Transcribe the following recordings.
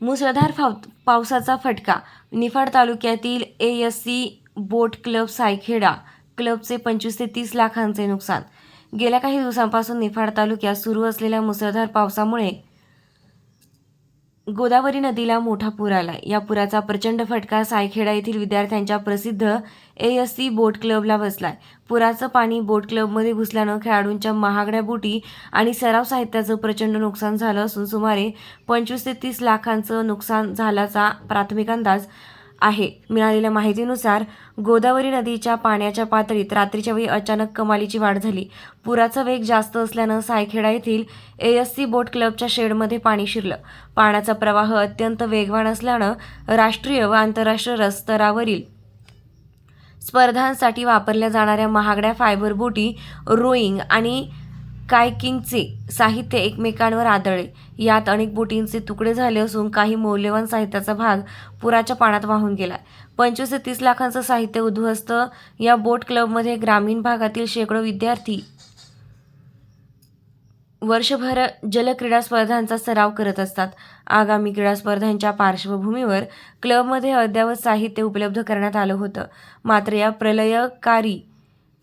मुसळधार पावसाचा फटका. निफाड तालुक्यातील ASC बोट क्लब सायखेडा क्लबचे 25 ते 30 लाखांचे नुकसान. गेल्या काही दिवसांपासून निफाड तालुक्यात सुरू असलेल्या मुसळधार पावसामुळे गोदावरी नदीला मोठा पूर आला. या पुराचा प्रचंड फटका सायखेडा येथील विद्यार्थ्यांच्या प्रसिद्ध ASC बोट क्लबला बसलाय. पुराचं पाणी बोट क्लबमध्ये घुसल्यानं खेळाडूंच्या महागड्या बोटी आणि सराव साहित्याचं प्रचंड नुकसान झालं असून सुमारे 25 ते 30 लाखांचं नुकसान झाल्याचा प्राथमिक अंदाज आहे. मिळालेल्या माहितीनुसार गोदावरी नदीच्या पाण्याच्या पातळीत रात्रीच्या वेळी अचानक कमालीची वाढ झाली. पुराचा वेग जास्त असल्यानं सायखेडा येथील ASC बोट क्लबच्या शेडमध्ये पाणी शिरलं. पाण्याचा प्रवाह अत्यंत वेगवान असल्यानं राष्ट्रीय व आंतरराष्ट्रीय स्तरावरील स्पर्धांसाठी वापरल्या जाणाऱ्या महागड्या फायबर बोटी, रोईंग आणि कायकिंगचे साहित्य एकमेकांवर आदळले. यात अनेक बोटींचे तुकडे झाले असून काही मौल्यवान साहित्याचा भाग पुराच्या पाण्यात वाहून गेला. 25 ते 30 लाखांचं साहित्य उद्ध्वस्त. या बोट क्लबमध्ये ग्रामीण भागातील शेकडो विद्यार्थी वर्षभर जलक्रीडा स्पर्धांचा सराव करत असतात. आगामी क्रीडा स्पर्धांच्या पार्श्वभूमीवर क्लबमध्ये अद्ययावत साहित्य उपलब्ध करण्यात आलं होतं. मात्र या प्रलयकारी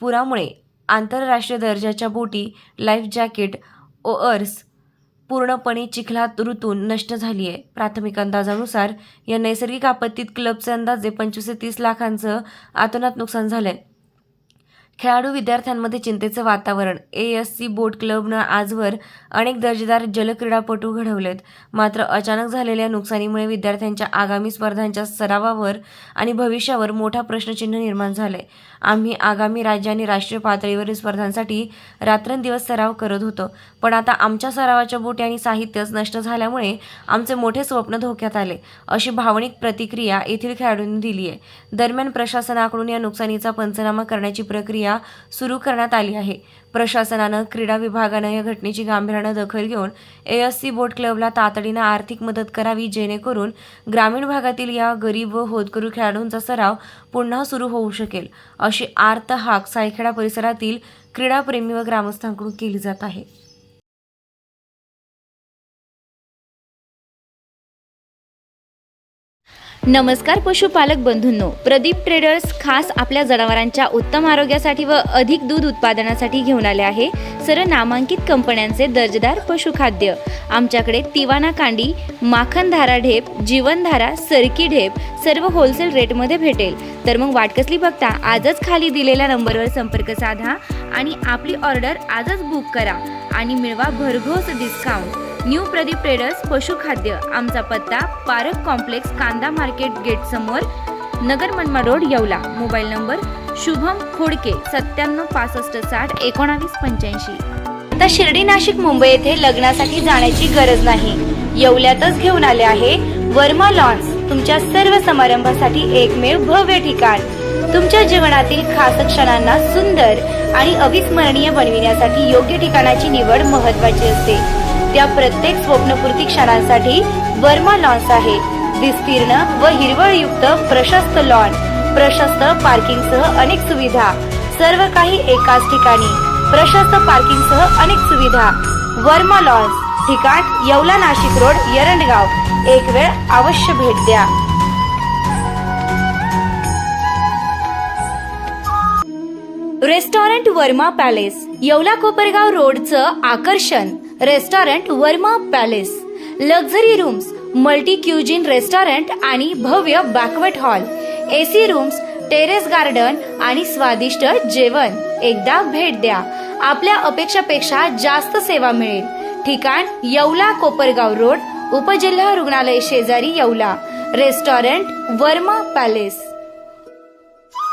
पुरामुळे आंतरराष्ट्रीय दर्जाच्या बोटी, लाईफ जॅकेट, ओअर्स पूर्णपणे चिखलात रुतून नष्ट झाली आहे. प्राथमिक अंदाजानुसार या नैसर्गिक आपत्तीत क्लबचे अंदाजे 25 ते 30 लाखांचं अतोनात नुकसान झालंय. खेळाडू विद्यार्थ्यांमध्ये चिंतेचं वातावरण. ASC बोट क्लबनं आजवर अनेक दर्जेदार जलक्रीडापटू घडवलेत. मात्र अचानक झालेल्या नुकसानीमुळे विद्यार्थ्यांच्या आगामी स्पर्धांच्या सरावावर आणि भविष्यावर मोठा प्रश्नचिन्ह निर्माण झालंय. आम्ही आगामी राज्य आणि राष्ट्रीय पातळीवरील स्पर्धांसाठी रात्रंदिवस सराव करत होतो, पण आता आमच्या सरावाच्या बोटी आणि साहित्यच नष्ट झाल्यामुळे आमचे मोठे स्वप्न धोक्यात आले, अशी भावनिक प्रतिक्रिया येथील खेळाडूंनी दिली आहे. दरम्यान प्रशासनाकडून या नुकसानीचा पंचनामा करण्याची प्रक्रिया सुरू करण्यात आली आहे. प्रशासनानं, क्रीडा विभागानं या घटनेची गांभीर्यानं दखल घेऊन ASC बोट क्लबला तातडीनं आर्थिक मदत करावी, जेणेकरून ग्रामीण भागातील या गरीब व होतकरू खेळाडूंचा सराव पुन्हा सुरू होऊ शकेल, अशी आर्त हाक सायखेडा परिसरातील क्रीडाप्रेमी व ग्रामस्थांकडून केली जात आहे. नमस्कार पशुपालक बंधूंनो, प्रदीप ट्रेडर्स खास आपल्या जनावरांच्या उत्तम आरोग्यासाठी व अधिक दूध उत्पादनासाठी घेऊन आले आहे सर्व नामांकित कंपन्यांचे दर्जेदार पशुखाद्य. आमच्याकडे तिवाना कांडी, माखनधारा ढेप, जीवनधारा, सरकी ढेप सर्व होलसेल रेटमध्ये भेटेल. तर मग वाट कसली बघता, आजच खाली दिलेल्या नंबरवर संपर्क साधा आणि आपली ऑर्डर आजच बुक करा आणि मिळवा भरघोस डिस्काउंट. न्यू प्रदीप ट्रेडर्स पशुखाद्य. आमचा पत्ता पारक कॉम्प्लेक्स, कांदा मार्केट गेट समोर, Nagar Manmad road, Yeola. Mobile number Shubham Khodke 97 65 60 19 85. आता शिर्डी, नाशिक, मुंबई येथे लग्नासाठी जाण्याची गरज नाही. येवल्यातच घेऊन आले आहे वर्मा लॉन्स. तुमच्या सर्व समारंभासाठी एकमेव भव्य ठिकाण. तुमच्या जीवनातील खास क्षणांना सुंदर आणि अविस्मरणीय बनविण्यासाठी योग्य ठिकाणाची निवड महत्त्वाची असते. त्या प्रत्येक स्वप्नपूर्ती क्षणांसाठी वर्मा लॉन्स आहे. विस्तीर्ण व हिरवळयुक्त प्रशस्त लॉन, प्रशस्त पार्किंगसह अनेक सुविधा, सर्व काही एकाच ठिकाणी. प्रशस्त पार्किंगसह अनेक सुविधा. वर्मा लॉन्स, ठिकाण येवला, नाशिक रोड, एरंडगाव. एक वेळ अवश्य भेट द्या. रेस्टॉरंट वर्मा पॅलेस, येवला कोपरगाव रोडचं आकर्षण. Restaurant Verma palace. Luxury rooms, multi cuisine restaurant आणि भव्य banquet hall, AC rooms, terrace garden आणि स्वादिष्ट जेवण. एकदा भेट द्या. आपल्या अपेक्षापेक्षा जास्त सेवा मिळेल. ठिकाण येवला कोपरगाव रोड, उपजिल्हा रुग्णालय शेजारी, येवला. Restaurant Verma palace.